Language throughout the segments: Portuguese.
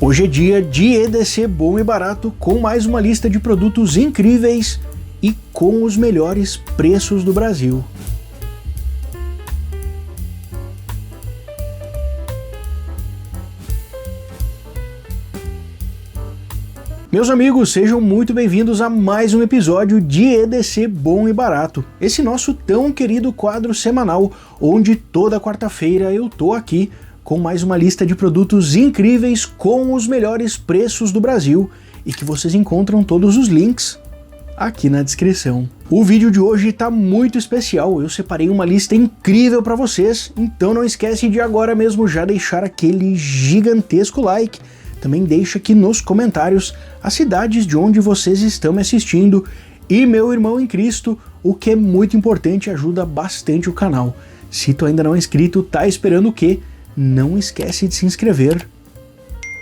Hoje é dia de EDC bom e barato, com mais uma lista de produtos incríveis e com os melhores preços do Brasil. Meus amigos, sejam muito bem-vindos a mais um episódio de EDC Bom e Barato, esse nosso tão querido quadro semanal, onde toda quarta-feira eu tô aqui com mais uma lista de produtos incríveis com os melhores preços do Brasil e que vocês encontram todos os links aqui na descrição. O vídeo de hoje tá muito especial, eu separei uma lista incrível para vocês, então não esquece de agora mesmo já deixar aquele gigantesco like. Também deixa aqui nos comentários as cidades de onde vocês estão me assistindo e meu irmão em Cristo, o que é muito importante, ajuda bastante o canal. Se tu ainda não é inscrito, tá esperando o quê? Não esquece de se inscrever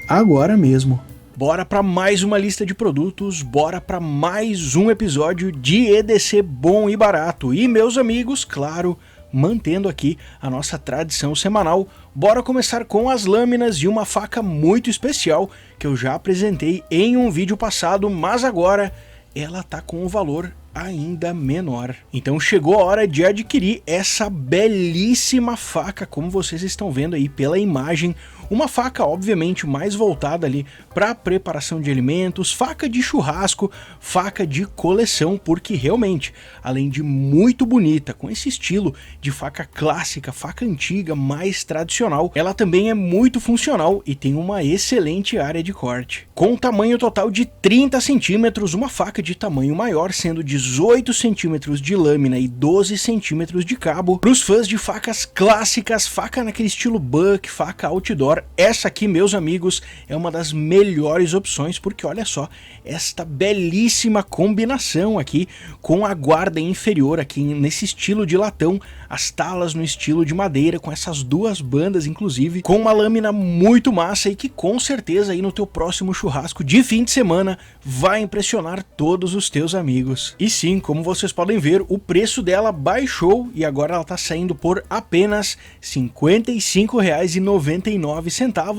agora mesmo. Bora para mais uma lista de produtos, bora para mais um episódio de EDC bom e barato. E meus amigos, claro, mantendo aqui a nossa tradição semanal, bora começar com as lâminas de uma faca muito especial que eu já apresentei em um vídeo passado, mas agora ela tá com um valor ainda menor. Então chegou a hora de adquirir essa belíssima faca, como vocês estão vendo aí pela imagem. Uma faca obviamente mais voltada ali para preparação de alimentos, faca de churrasco, faca de coleção, porque realmente, além de muito bonita, com esse estilo de faca clássica, faca antiga, mais tradicional, ela também é muito funcional e tem uma excelente área de corte. Com um tamanho total de 30 centímetros, uma faca de tamanho maior, sendo 18 centímetros de lâmina e 12 centímetros de cabo. Para os fãs de facas clássicas, faca naquele estilo buck, faca outdoor, essa aqui, meus amigos, é uma das melhores opções, porque olha só, esta belíssima combinação aqui com a guarda inferior aqui nesse estilo de latão, as talas no estilo de madeira, com essas duas bandas inclusive, com uma lâmina muito massa e que com certeza aí no teu próximo churrasco de fim de semana vai impressionar todos os teus amigos. E sim, como vocês podem ver, o preço dela baixou e agora ela está saindo por apenas R$ 55,99. A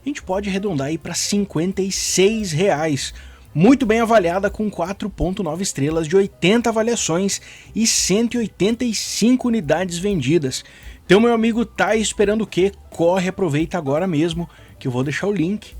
gente pode arredondar aí para R$ 56. Muito bem avaliada, com 4.9 estrelas de 80 avaliações e 185 unidades vendidas. Então, meu amigo, tá esperando o quê? Corre, aproveita agora mesmo, que eu vou deixar o link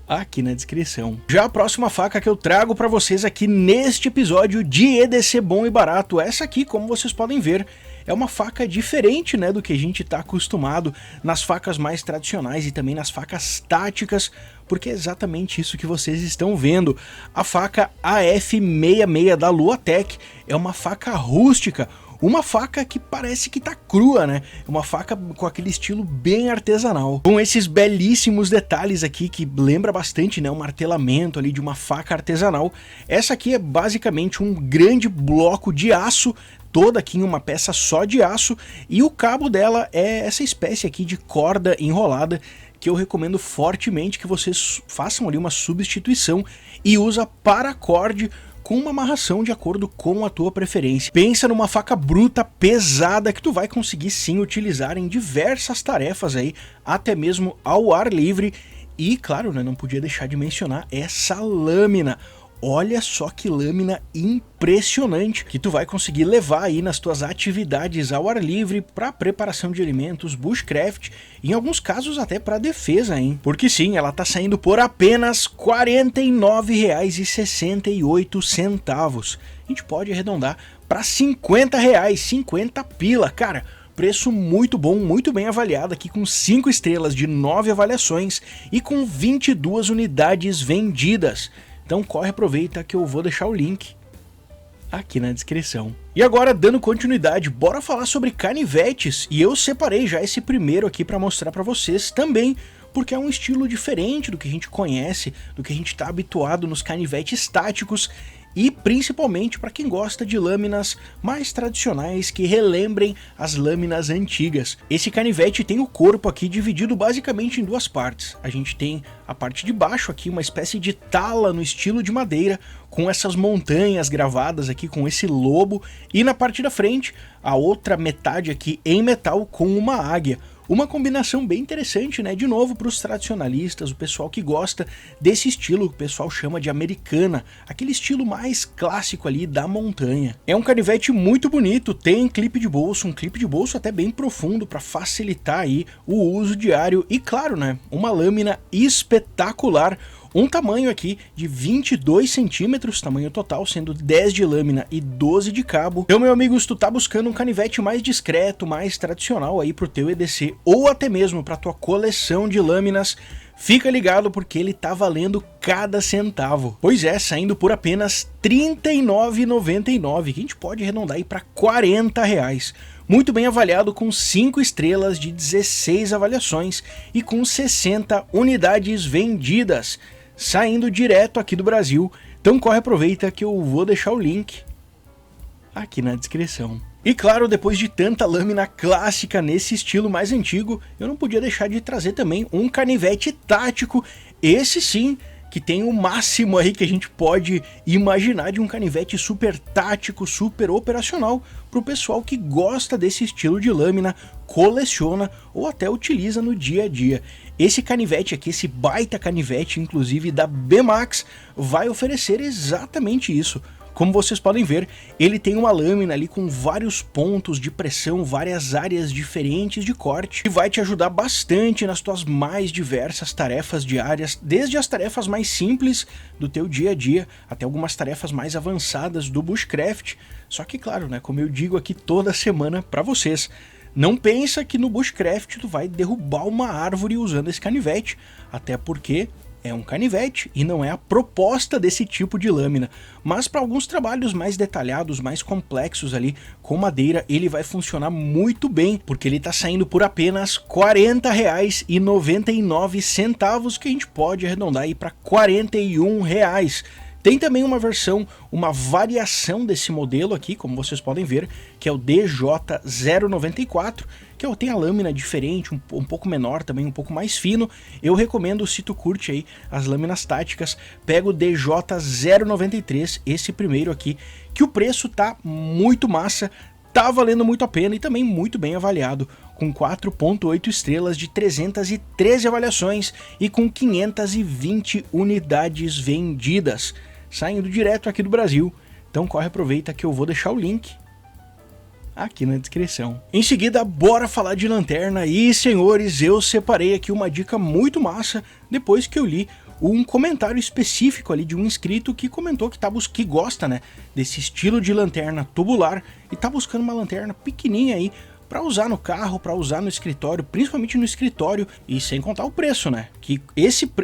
aqui na descrição. Já a próxima faca que eu trago para vocês aqui neste episódio de EDC bom e barato, essa aqui, como vocês podem ver, é uma faca diferente, né, do que a gente está acostumado nas facas mais tradicionais e também nas facas táticas, porque é exatamente isso que vocês estão vendo. A faca AF66 da Luatec é uma faca rústica, uma faca que parece que tá crua, né? Uma faca com aquele estilo bem artesanal, com esses belíssimos detalhes aqui que lembra bastante, né, um martelamento ali de uma faca artesanal. Essa aqui é basicamente um grande bloco de aço, toda aqui em uma peça só de aço, e o cabo dela é essa espécie aqui de corda enrolada, que eu recomendo fortemente que vocês façam ali uma substituição e usa paracorde com uma amarração de acordo com a tua preferência. Pensa numa faca bruta, pesada, que tu vai conseguir sim utilizar em diversas tarefas aí, até mesmo ao ar livre. E claro, né, não podia deixar de mencionar essa lâmina. Olha só que lâmina impressionante que tu vai conseguir levar aí nas tuas atividades ao ar livre para preparação de alimentos, bushcraft e em alguns casos até para defesa, hein? Porque sim, ela tá saindo por apenas R$ 49,68. A gente pode arredondar para R$ 50, 50 pila, cara. Preço muito bom, muito bem avaliado aqui, com 5 estrelas de 9 avaliações e com 22 unidades vendidas. Então corre, aproveita que eu vou deixar o link aqui na descrição. E agora, dando continuidade, bora falar sobre canivetes, e eu separei já esse primeiro aqui para mostrar para vocês também, porque é um estilo diferente do que a gente conhece, do que a gente está habituado nos canivetes táticos, e principalmente para quem gosta de lâminas mais tradicionais que relembrem as lâminas antigas. Esse canivete tem o corpo aqui dividido basicamente em duas partes. A gente tem a parte de baixo aqui, uma espécie de tala no estilo de madeira, com essas montanhas gravadas aqui com esse lobo, e na parte da frente a outra metade aqui em metal com uma águia. Uma combinação bem interessante, né? De novo para os tradicionalistas, o pessoal que gosta desse estilo que o pessoal chama de americana, aquele estilo mais clássico ali da montanha. É um canivete muito bonito, tem clipe de bolso, um clipe de bolso até bem profundo para facilitar aí o uso diário e claro, né? Uma lâmina espetacular. Um tamanho aqui de 22 centímetros, tamanho total, sendo 10 de lâmina e 12 de cabo. Então, meu amigo, se tu tá buscando um canivete mais discreto, mais tradicional aí pro teu EDC, ou até mesmo pra tua coleção de lâminas, fica ligado porque ele tá valendo cada centavo. Pois é, saindo por apenas R$ 39,99, que a gente pode arredondar aí para R$ 40. Muito bem avaliado com 5 estrelas de 16 avaliações e com 60 unidades vendidas. Saindo direto aqui do Brasil, então corre, aproveita que eu vou deixar o link aqui na descrição. E claro, depois de tanta lâmina clássica nesse estilo mais antigo, eu não podia deixar de trazer também um canivete tático, esse sim, que tem o máximo aí que a gente pode imaginar de um canivete super tático, super operacional, para o pessoal que gosta desse estilo de lâmina, coleciona ou até utiliza no dia a dia. Esse canivete aqui, esse baita canivete, inclusive da Bemax, vai oferecer exatamente isso. Como vocês podem ver, ele tem uma lâmina ali com vários pontos de pressão, várias áreas diferentes de corte, e vai te ajudar bastante nas tuas mais diversas tarefas diárias, desde as tarefas mais simples do teu dia a dia, até algumas tarefas mais avançadas do bushcraft. Só que claro, né, como eu digo aqui toda semana para vocês, não pensa que no bushcraft tu vai derrubar uma árvore usando esse canivete, até porque é um canivete e não é a proposta desse tipo de lâmina, mas para alguns trabalhos mais detalhados, mais complexos ali com madeira, ele vai funcionar muito bem, porque ele está saindo por apenas R$ 40,99, que a gente pode arredondar aí para R$ 41. Tem também uma versão, uma variação desse modelo aqui, como vocês podem ver, que é o DJ094, que tem a lâmina diferente, um pouco menor também, um pouco mais fino. Eu recomendo, se tu curte aí as lâminas táticas, pega o DJ093, esse primeiro aqui, que o preço tá muito massa, tá valendo muito a pena e também muito bem avaliado, com 4.8 estrelas de 313 avaliações e com 520 unidades vendidas, saindo direto aqui do Brasil. Então corre, aproveita que eu vou deixar o link aqui na descrição. Em seguida, bora falar de lanterna e, senhores, eu separei aqui uma dica muito massa depois que eu li um comentário específico ali de um inscrito que comentou que gosta, né, desse estilo de lanterna tubular e tá buscando uma lanterna pequenininha aí para usar no carro, para usar no escritório, principalmente no escritório, e sem contar o preço, né? Que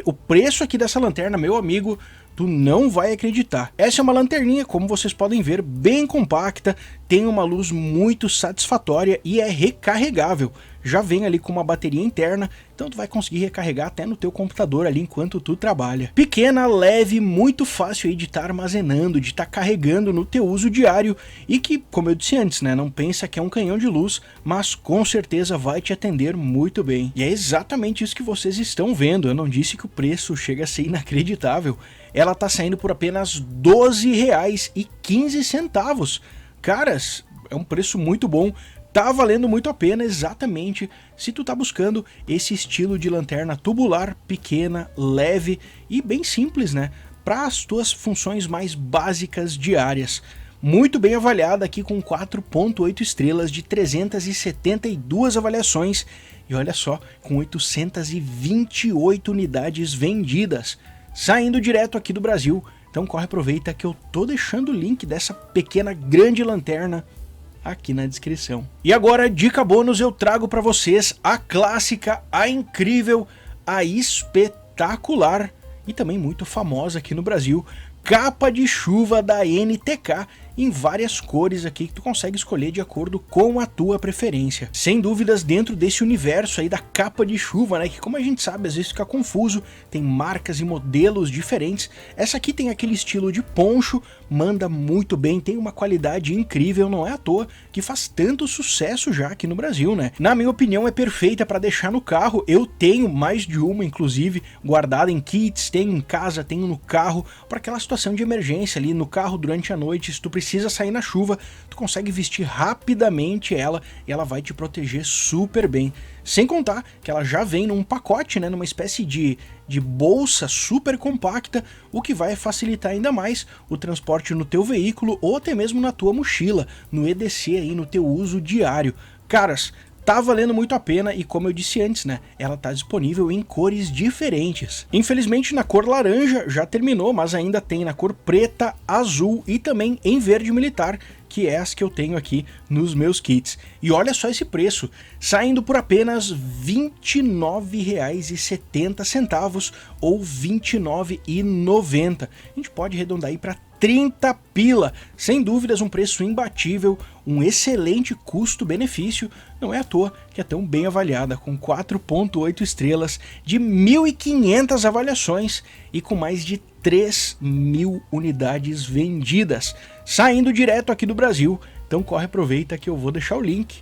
o preço aqui dessa lanterna, meu amigo, tu não vai acreditar. Essa é uma lanterninha, como vocês podem ver, bem compacta, tem uma luz muito satisfatória e é recarregável. Já vem ali com uma bateria interna, então tu vai conseguir recarregar até no teu computador ali enquanto tu trabalha. Pequena, leve, muito fácil aí de estar armazenando, de estar carregando no teu uso diário e que, como eu disse antes, né, não pensa que é um canhão de luz, mas com certeza vai te atender muito bem. E é exatamente isso que vocês estão vendo, eu não disse que o preço chega a ser inacreditável. Ela tá saindo por apenas R$ 12,15. Caras, é um preço muito bom, tá valendo muito a pena exatamente se tu tá buscando esse estilo de lanterna tubular, pequena, leve e bem simples, né, para as tuas funções mais básicas diárias. Muito bem avaliada aqui com 4.8 estrelas de 372 avaliações e olha só, com 828 unidades vendidas, saindo direto aqui do Brasil. Então corre, aproveita que eu tô deixando o link dessa pequena grande lanterna aqui na descrição. E agora, dica bônus, eu trago para vocês a clássica, a incrível, a espetacular e também muito famosa aqui no Brasil, capa de chuva da NTK, em várias cores aqui que tu consegue escolher de acordo com a tua preferência. Sem dúvidas, dentro desse universo aí da capa de chuva, né, que como a gente sabe às vezes fica confuso, tem marcas e modelos diferentes, essa aqui tem aquele estilo de poncho, manda muito bem, tem uma qualidade incrível, não é à toa que faz tanto sucesso já aqui no Brasil, né? Na minha opinião é perfeita para deixar no carro, eu tenho mais de uma inclusive guardada em kits, tenho em casa, tenho no carro, para aquela situação de emergência ali no carro durante a noite, se tu precisa precisa sair na chuva, tu consegue vestir rapidamente ela e ela vai te proteger super bem. Sem contar que ela já vem num pacote, né, numa espécie de bolsa super compacta, o que vai facilitar ainda mais o transporte no teu veículo ou até mesmo na tua mochila, no EDC aí, no teu uso diário. Caras, tá valendo muito a pena e, como eu disse antes, né, ela tá disponível em cores diferentes. Infelizmente na cor laranja já terminou, mas ainda tem na cor preta, azul e também em verde militar, que é as que eu tenho aqui nos meus kits. E olha só esse preço, saindo por apenas R$ 29,70 ou R$ 29,90. A gente pode arredondar aí para 30 pila, sem dúvidas um preço imbatível, um excelente custo-benefício, não é à toa que é tão bem avaliada, com 4.8 estrelas, de 1.500 avaliações e com mais de 3.000 unidades vendidas, saindo direto aqui do Brasil. Então corre, aproveita que eu vou deixar o link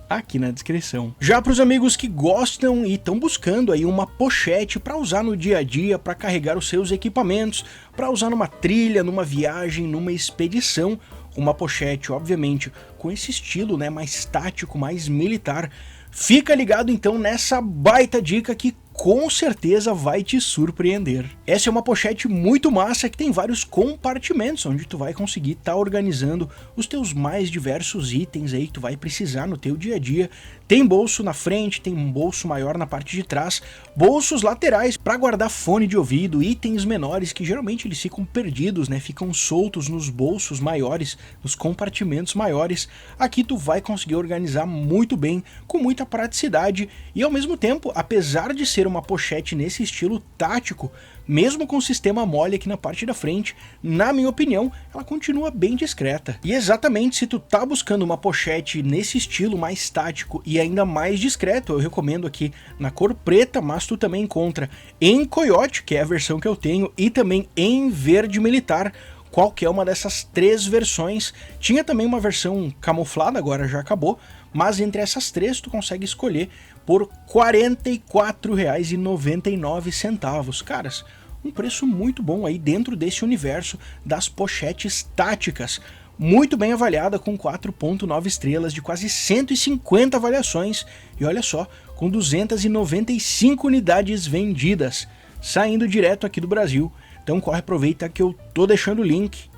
aqui na descrição. Já para os amigos que gostam e estão buscando aí uma pochete para usar no dia a dia, para carregar os seus equipamentos, para usar numa trilha, numa viagem, numa expedição, uma pochete, obviamente, com esse estilo, né, mais tático, mais militar. Fica ligado então nessa baita dica que com certeza vai te surpreender. Essa é uma pochete muito massa que tem vários compartimentos onde tu vai conseguir estar organizando os teus mais diversos itens aí que tu vai precisar no teu dia a dia. Tem bolso na frente, tem um bolso maior na parte de trás, bolsos laterais para guardar fone de ouvido, itens menores que geralmente eles ficam perdidos, né? Ficam soltos nos bolsos maiores, nos compartimentos maiores. Aqui tu vai conseguir organizar muito bem, com muita praticidade e ao mesmo tempo, apesar de ser uma pochete nesse estilo tático, mesmo com o sistema mole aqui na parte da frente, na minha opinião, ela continua bem discreta. E exatamente se tu tá buscando uma pochete nesse estilo mais tático e ainda mais discreto, eu recomendo aqui na cor preta, mas tu também encontra em coiote, que é a versão que eu tenho, e também em verde militar, qualquer uma dessas três versões. Tinha também uma versão camuflada, agora já acabou, mas entre essas três tu consegue escolher por R$ 44,99. Caras, um preço muito bom aí dentro desse universo das pochetes táticas. Muito bem avaliada, com 4.9 estrelas, de quase 150 avaliações e olha só, com 295 unidades vendidas, saindo direto aqui do Brasil. Então corre, aproveita que eu tô deixando o link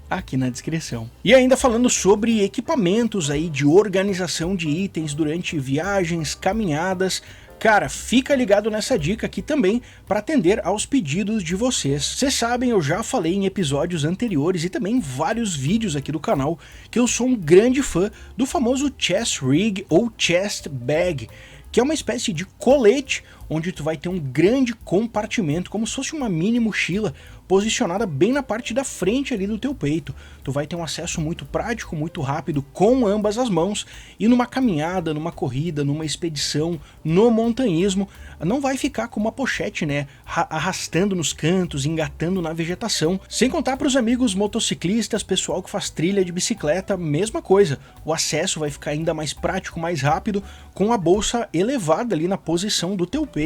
aqui na descrição. E ainda falando sobre equipamentos aí de organização de itens durante viagens, caminhadas, cara, fica ligado nessa dica aqui também para atender aos pedidos de vocês. Vocês sabem, eu já falei em episódios anteriores e também em vários vídeos aqui do canal que eu sou um grande fã do famoso chest rig ou chest bag, que é uma espécie de colete onde tu vai ter um grande compartimento, como se fosse uma mini mochila, posicionada bem na parte da frente ali do teu peito. Tu vai ter um acesso muito prático, muito rápido, com ambas as mãos, e numa caminhada, numa corrida, numa expedição, no montanhismo, não vai ficar com uma pochete, né, arrastando nos cantos, engatando na vegetação. Sem contar para os amigos motociclistas, pessoal que faz trilha de bicicleta, mesma coisa. O acesso vai ficar ainda mais prático, mais rápido, com a bolsa elevada ali na posição do teu peito.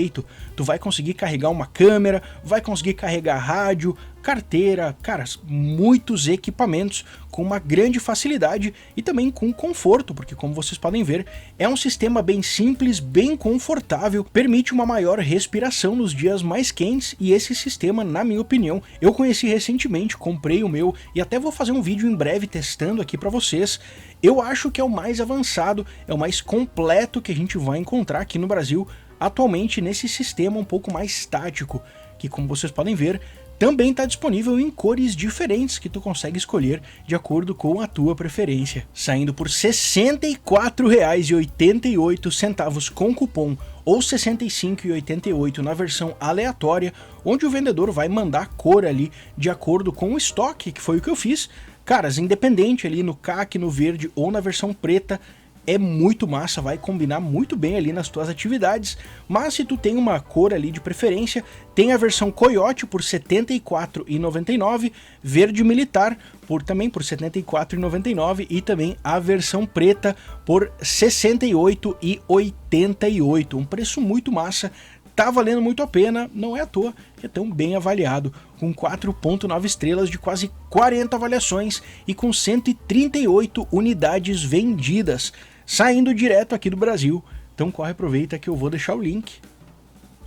Tu vai conseguir carregar uma câmera, vai conseguir carregar rádio, carteira, cara, muitos equipamentos com uma grande facilidade e também com conforto, porque como vocês podem ver, é um sistema bem simples, bem confortável, permite uma maior respiração nos dias mais quentes e esse sistema, na minha opinião, eu conheci recentemente, comprei o meu e até vou fazer um vídeo em breve testando aqui para vocês. Eu acho que é o mais avançado, é o mais completo que a gente vai encontrar aqui no Brasil atualmente nesse sistema um pouco mais tático, que como vocês podem ver, também está disponível em cores diferentes que tu consegue escolher de acordo com a tua preferência, saindo por R$ 64,88 com cupom ou R$ 65,88 na versão aleatória, onde o vendedor vai mandar a cor ali de acordo com o estoque, que foi o que eu fiz. Caras, independente ali no CAC, no verde ou na versão preta, é muito massa, vai combinar muito bem ali nas tuas atividades, mas se tu tem uma cor ali de preferência, tem a versão coiote por R$ 74,99, verde militar também por R$ 74,99 e também a versão preta por R$ 68,88, um preço muito massa, tá valendo muito a pena, não é à toa que é tão bem avaliado, com 4.9 estrelas de quase 40 avaliações e com 138 unidades vendidas, saindo direto aqui do Brasil. Então corre, aproveita que eu vou deixar o link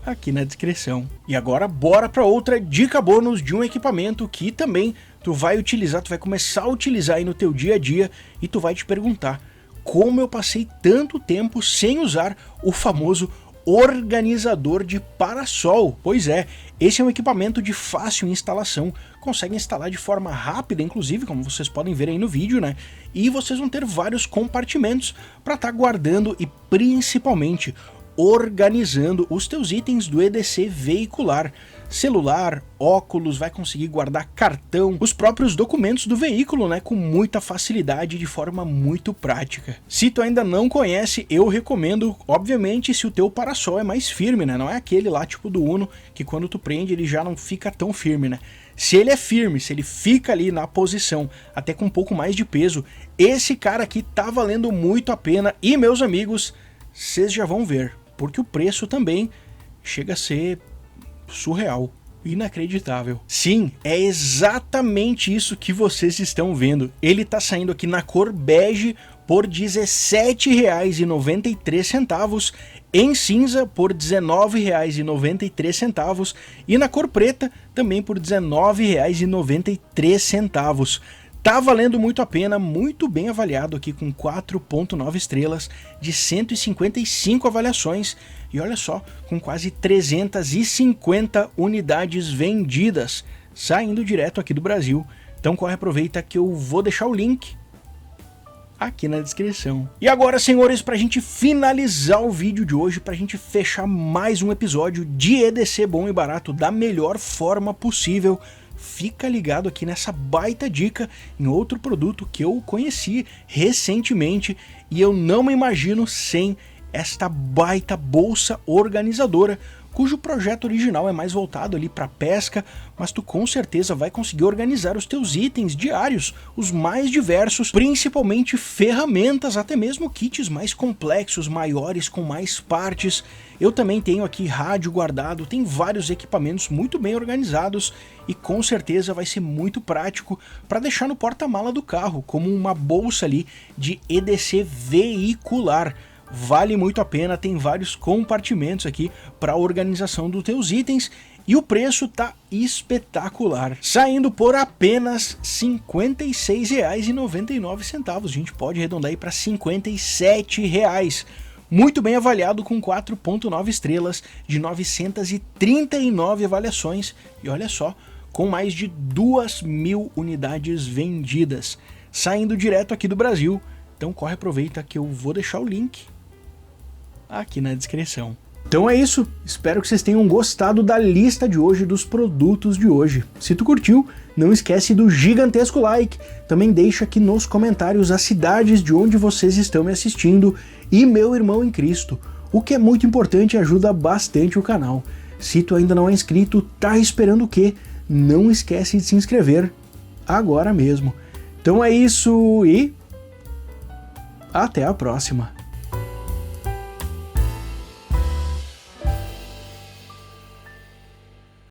aqui na descrição. E agora bora para outra dica bônus de um equipamento que também tu vai utilizar, tu vai começar a utilizar aí no teu dia a dia e tu vai te perguntar: como eu passei tanto tempo sem usar o famoso organizador de parasol? Pois é, esse é um equipamento de fácil instalação, consegue instalar de forma rápida, inclusive, como vocês podem ver aí no vídeo, né? E vocês vão ter vários compartimentos para estar guardando e principalmente organizando os teus itens do EDC veicular. Celular, óculos, vai conseguir guardar cartão, os próprios documentos do veículo, né, com muita facilidade, de forma muito prática. Se tu ainda não conhece, eu recomendo, obviamente, se o teu parasol é mais firme, né, não é aquele lá tipo do Uno, que quando tu prende ele já não fica tão firme, né. Se ele é firme, se ele fica ali na posição, até com um pouco mais de peso, esse cara aqui tá valendo muito a pena. E, meus amigos, vocês já vão ver, porque o preço também chega a ser surreal, inacreditável. Sim, é exatamente isso que vocês estão vendo. Ele tá saindo aqui na cor bege por R$ 17,93, em cinza por R$ 19,93 e na cor preta também por R$ 19,93. Tá valendo muito a pena, muito bem avaliado aqui com 4.9 estrelas de 155 avaliações e olha só, com quase 350 unidades vendidas, saindo direto aqui do Brasil. Então corre, aproveita que eu vou deixar o link aqui na descrição. E agora, senhores, pra gente finalizar o vídeo de hoje, pra gente fechar mais um episódio de EDC bom e barato da melhor forma possível, fica ligado aqui nessa baita dica em outro produto que eu conheci recentemente e eu não me imagino sem esta baita bolsa organizadora, cujo projeto original é mais voltado ali para pesca, mas tu com certeza vai conseguir organizar os teus itens diários, os mais diversos, principalmente ferramentas, até mesmo kits mais complexos, maiores, com mais partes. Eu também tenho aqui rádio guardado, tem vários equipamentos muito bem organizados e com certeza vai ser muito prático para deixar no porta-mala do carro, como uma bolsa ali de EDC veicular. Vale muito a pena, tem vários compartimentos aqui para a organização dos teus itens e o preço tá espetacular, saindo por apenas R$ 56,99. A gente pode arredondar aí para R$ 57. Muito bem avaliado com 4.9 estrelas de 939 avaliações e olha só, com mais de 2.000 unidades vendidas, saindo direto aqui do Brasil. Então corre, aproveita que eu vou deixar o link aqui na descrição. Então é isso, espero que vocês tenham gostado da lista de hoje, dos produtos de hoje. Se tu curtiu, não esquece do gigantesco like, também deixa aqui nos comentários as cidades de onde vocês estão me assistindo e meu irmão em Cristo, o que é muito importante e ajuda bastante o canal. Se tu ainda não é inscrito, tá esperando o quê? Não esquece de se inscrever agora mesmo. Então é isso e até a próxima.